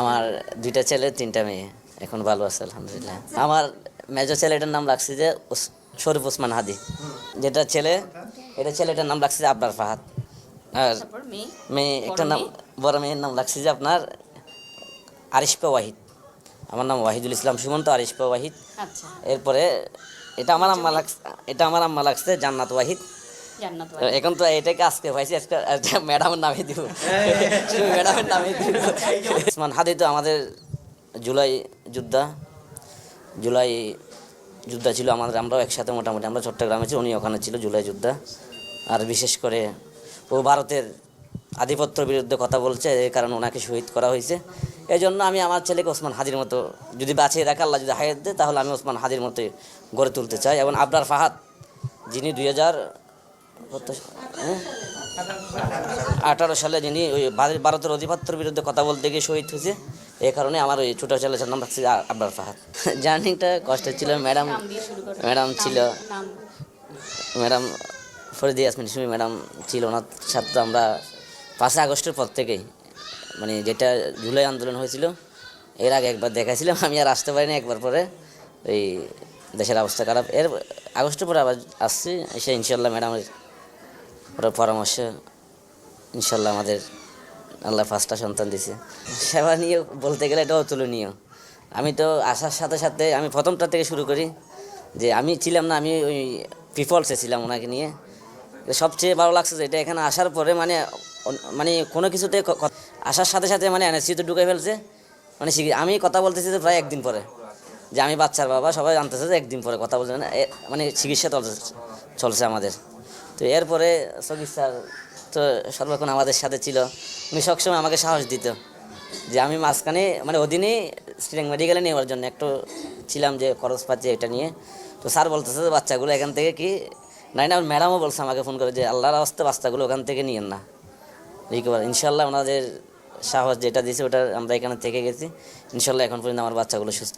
আমার দুইটা ছেলে তিনটা মেয়ে, এখন ভালো আছে আলহামদুলিল্লাহ। আমার মেজর ছেলেটার নাম রাখছি যে শরীফ ওসমান হাদি, যেটা ছেলে এটা ছেলেটার নাম রাখছি যে আবরার ফাহাদ। আর তারপর মেয়ে, মেয়ে বড় একটা নাম, মেয়ে? বড় মেয়ের নাম রাখছি যে আপনার আরিশপা ওয়াহিদ। আমার নাম ওয়াহিদুল ইসলাম সুমন্ত, আরিশপা ওয়াহিদ। আচ্ছা, এরপরে এটা আমার আম্মা লাগছে জান্নাত ওয়াহিদ। জান্নাত তো ওয়াহিদ। এখন তো এটাকে আজকে পাইছি, আজকে ম্যাডামের নামে দিব, ম্যাডামের নামে দিব। ওসমান হাদি তো আমাদের জুলাই যোদ্ধা, জুলাই যোদ্ধা ছিল আমাদের, আমরাও একসাথে মোটামুটি আমরা চট্টগ্রামে ছিল, উনি ওখানে ছিল জুলাই যোদ্ধা। আর বিশেষ করে ও ভারতের আধিপত্যের বিরুদ্ধে কথা বলছে, এই কারণে ওনাকে শহীদ করা হয়েছে। এই জন্য আমি আমার ছেলেকে ওসমান হাদির মতো যদি বাঁচিয়ে রাখে আল্লাহ, যদি হায়াত দেয়, তাহলে আমি ওসমান হাদির মতোই গড়ে তুলতে চাই। এবং আবরার ফাহাদ যিনি 2018 সালে যিনি ওই ভারতের আধিপত্যের বিরুদ্ধে কথা বলতে গিয়ে শহীদ হয়েছে, এই কারণে আমার ওই ছোটো ছেলের নাম রাখছি আবরার ফাহাদ। জার্নিটা কষ্টের ছিল, ম্যাডাম নাম দিয়ে শুরু করো। ম্যাডাম ছিল, নাম ম্যাডাম ফরিদা ইয়াসমিন সুমি ম্যাডাম ছিল। ওনার সাথে তো আমরা 5 আগস্টের পর থেকেই, মানে যেটা জুলাই আন্দোলন হয়েছিল এর আগে একবার দেখাইছিলাম, আমি আর আসতে পারিনি। একবার পরে এই দেশের অবস্থা খারাপ, এর আগস্টের পরে আবার আসছি, এসে ইনশাল্লাহ ম্যাডামের ওরা পরামর্শ ইনশাল্লাহ আমাদের আল্লাহ 5টা সন্তান দিছে। সেবা নিয়ে বলতে গেলে এটা অতুলনীয়। আমি তো আসার সাথে সাথে আমি প্রথমটা থেকে শুরু করি, যে আমি ছিলাম না, আমি ওই পিপলসে ছিলাম ওনাকে নিয়ে। সবচেয়ে ভালো লাগছে যে এটা এখানে আসার পরে মানে মানে কোনো কিছুতে আসার সাথে সাথে মানে এনএসসিতে ঢুকে ফেলছে। মানে আমি কথা বলতেছি যে প্রায় একদিন পরে, যে আমি বাচ্চার বাবা, সবাই জানতেছে যে একদিন পরে কথা বলছে না, মানে চিকিৎসা চলছে আমাদের। তো এরপরে সগির স্যার তো সর্বক্ষণ আমাদের সাথে ছিল, উনি সবসময় আমাকে সাহস দিত যে আমি মাঝখানে মানে অধীনেই স্ট্রিং মেডিকেলে নেওয়ার জন্য একটু ছিলাম, যে খরচপাতি এটা নিয়ে। তো স্যার বলতেছে যে বাচ্চাগুলো এখান থেকে কি নাই না, ম্যাডামও বলছে আমাকে ফোন করে যে আল্লাহর রাস্তে বাচ্চাগুলো ওখান থেকে নিয়েন না, রিকভার। ইনশাল্লাহ ওনাদের সাহস যেটা দিয়েছে ওটা আমরা এখানে থেকে গেছি, ইনশাল্লাহ এখন পর্যন্ত আমার বাচ্চাগুলো সুস্থ।